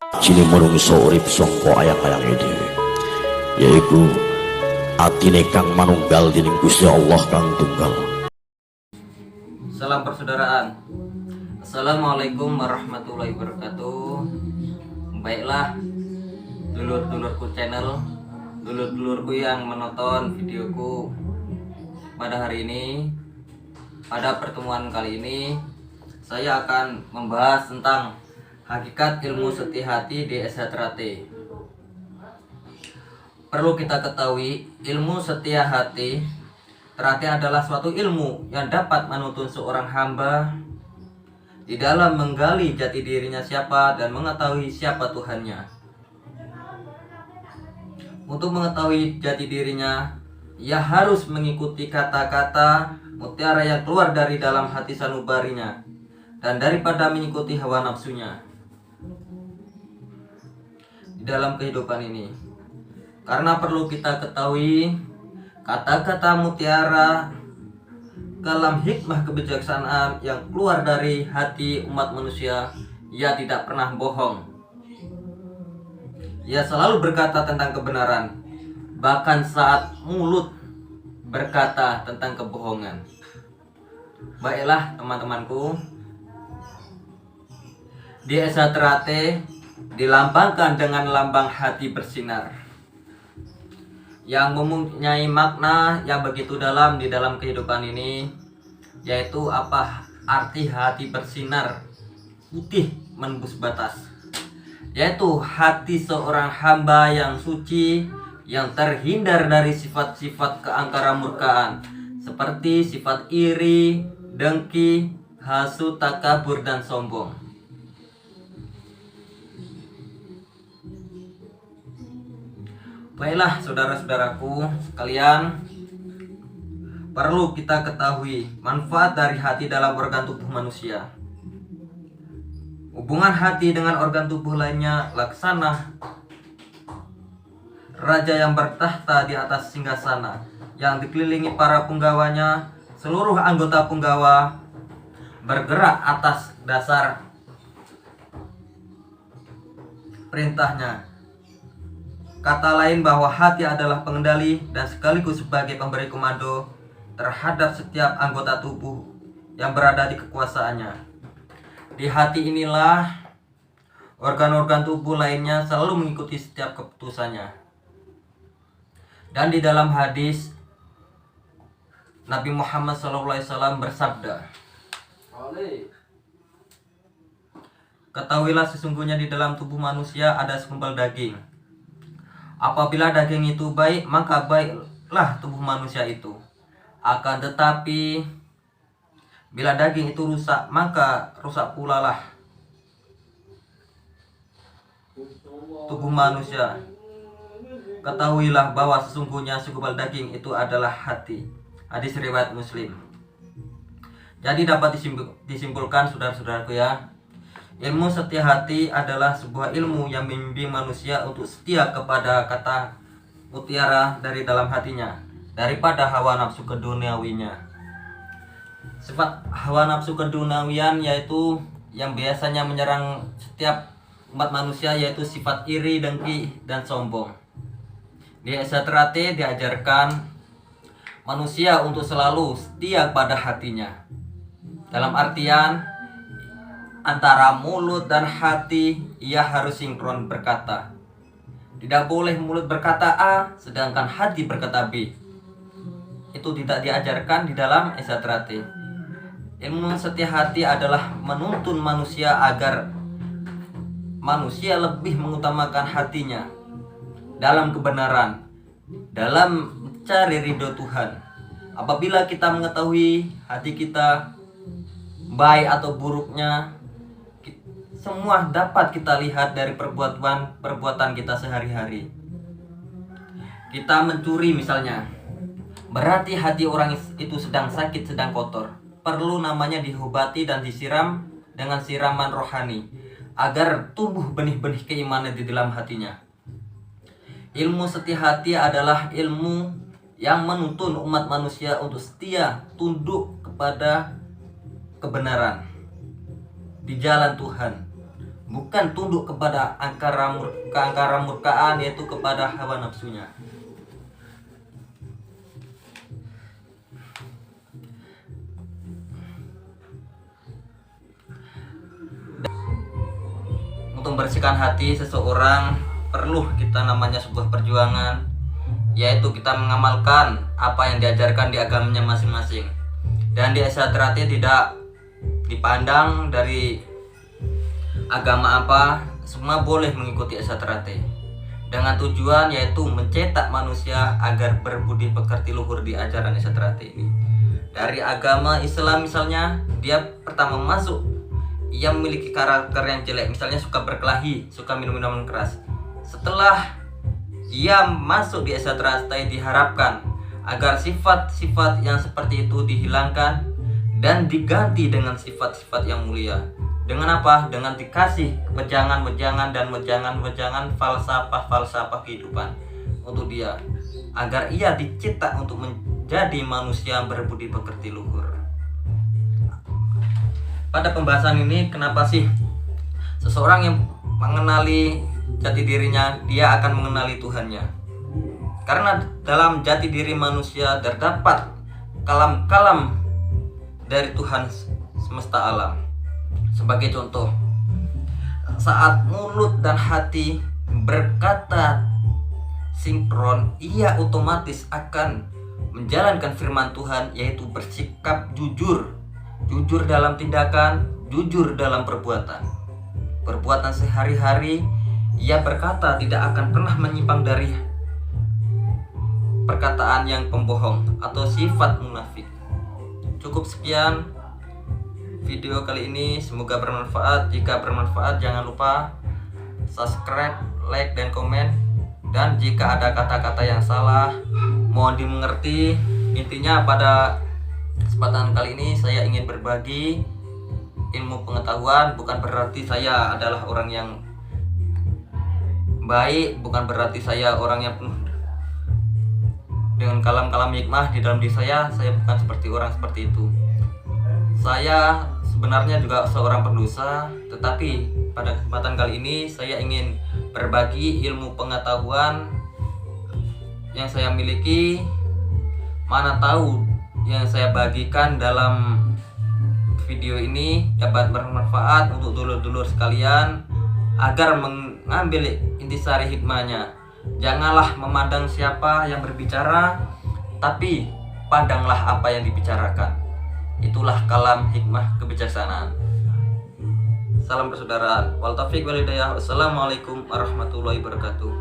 Cini menungso urip sangka ayang-ayang itu, yaiku atine kang manunggal dening Gusti Allah kang tunggal. Salam persaudaraan. Assalamualaikum warahmatullahi wabarakatuh. Baiklah dulur-dulurku channel, dulur-dulurku yang menonton videoku pada hari ini. Pada pertemuan kali ini saya akan membahas tentang hakikat ilmu setia hati di SH-Trate. Perlu kita ketahui, ilmu setia hati Trate adalah suatu ilmu yang dapat menuntun seorang hamba di dalam menggali jati dirinya siapa dan mengetahui siapa Tuhannya. Untuk mengetahui jati dirinya, ia harus mengikuti kata-kata mutiara yang keluar dari dalam hati sanubarinya dan daripada mengikuti hawa nafsunya di dalam kehidupan ini. Karena perlu kita ketahui, kata-kata mutiara kalam hikmah kebijaksanaan yang keluar dari hati umat manusia, ia tidak pernah bohong. Ia selalu berkata tentang kebenaran, bahkan saat mulut berkata tentang kebohongan. Baiklah teman-temanku, di SH-Trate dilambangkan dengan lambang hati bersinar yang mempunyai makna yang begitu dalam di dalam kehidupan ini, yaitu apa arti hati bersinar putih menembus batas, yaitu hati seorang hamba yang suci, yang terhindar dari sifat-sifat keangkara murkaan seperti sifat iri, dengki, hasut, takabur, dan sombong. Baiklah saudara-saudaraku sekalian, perlu kita ketahui manfaat dari hati dalam organ tubuh manusia. Hubungan hati dengan organ tubuh lainnya laksana raja yang bertahta di atas singgasana, yang dikelilingi para punggawanya. Seluruh anggota punggawa bergerak atas dasar perintahnya. Kata lain bahwa hati adalah pengendali dan sekaligus sebagai pemberi komando terhadap setiap anggota tubuh yang berada di kekuasaannya. Di hati inilah organ-organ tubuh lainnya selalu mengikuti setiap keputusannya. Dan di dalam hadis, Nabi Muhammad SAW bersabda, "Ketahuilah sesungguhnya di dalam tubuh manusia ada segumpal daging. Apabila daging itu baik, maka baiklah tubuh manusia itu. Akan tetapi bila daging itu rusak, maka rusak pula lah tubuh manusia. Ketahuilah bahwa sesungguhnya segumpal daging itu adalah hati." Hadis riwayat Muslim. Jadi dapat disimpulkan saudara-saudaraku ya, ilmu setia hati adalah sebuah ilmu yang membimbing manusia untuk setia kepada kata mutiara dari dalam hatinya daripada hawa nafsu keduniawinya. Sifat hawa nafsu keduniawian yaitu yang biasanya menyerang setiap umat manusia, yaitu sifat iri, dengki, dan sombong. Di SH-Trate diajarkan manusia untuk selalu setia pada hatinya. Dalam artian antara mulut dan hati ia harus sinkron berkata. Tidak boleh mulut berkata A sedangkan hati berkata B. Itu tidak diajarkan di dalam SH-Trate. Ilmu setia hati adalah menuntun manusia agar manusia lebih mengutamakan hatinya dalam kebenaran, dalam mencari ridho Tuhan. Apabila kita mengetahui hati kita baik atau buruknya, semua dapat kita lihat dari perbuatan kita sehari-hari. Kita mencuri misalnya, berarti hati orang itu sedang sakit, sedang kotor. Perlu namanya diobati dan disiram dengan siraman rohani agar tumbuh benih-benih keimanan di dalam hatinya. Ilmu setia hati adalah ilmu yang menuntun umat manusia untuk setia, tunduk kepada kebenaran di jalan Tuhan, bukan tunduk kepada keangkara murkaan, yaitu kepada hawa nafsunya. Untuk membersihkan hati seseorang perlu kita namanya sebuah perjuangan, yaitu kita mengamalkan apa yang diajarkan di agamanya masing-masing. Dan di Eksatrate tidak dipandang dari agama apa, semua boleh mengikuti Eksatrate dengan tujuan yaitu mencetak manusia agar berbudi pekerti luhur di ajaran Eksatrate ini. Dari agama Islam misalnya, dia pertama masuk, ia memiliki karakter yang jelek, misalnya suka berkelahi, suka minum minuman keras. Setelah ia masuk di Eksatrate, diharapkan agar sifat-sifat yang seperti itu dihilangkan dan diganti dengan sifat-sifat yang mulia. Dengan apa? Dengan dikasih wejangan-wejangan dan wejangan-wejangan falsafah kehidupan untuk dia, agar ia dicetak untuk menjadi manusia yang berbudi pekerti luhur. Pada pembahasan ini, kenapa sih seseorang yang mengenali jati dirinya, dia akan mengenali Tuhannya? Karena dalam jati diri manusia terdapat kalam-kalam dari Tuhan semesta alam. Sebagai contoh, saat mulut dan hati berkata sinkron, ia otomatis akan menjalankan firman Tuhan, yaitu bersikap jujur. Jujur dalam tindakan, jujur dalam perbuatan. Perbuatan sehari-hari, ia berkata tidak akan pernah menyimpang dari perkataan yang pembohong atau sifat munafik. Cukup sekian video kali ini, semoga bermanfaat. Jika bermanfaat, jangan lupa subscribe, like, dan komen. Dan jika ada kata-kata yang salah, mohon dimengerti. Intinya pada kesempatan kali ini saya ingin berbagi ilmu pengetahuan. Bukan berarti saya adalah orang yang baik, bukan berarti saya orang yang penuh dengan kalam-kalam hikmah di dalam diri saya bukan seperti orang seperti itu. Saya sebenarnya juga seorang pendosa, tetapi pada kesempatan kali ini saya ingin berbagi ilmu pengetahuan yang saya miliki. Mana tahu yang saya bagikan dalam video ini dapat bermanfaat untuk dulur-dulur sekalian agar mengambil intisari hikmahnya. Janganlah memandang siapa yang berbicara, tapi pandanglah apa yang dibicarakan. Itulah kalam hikmah kebijaksanaan. Salam persaudaraan. Wal taufiq wal hidayah. Wassalamualaikum warahmatullahi wabarakatuh.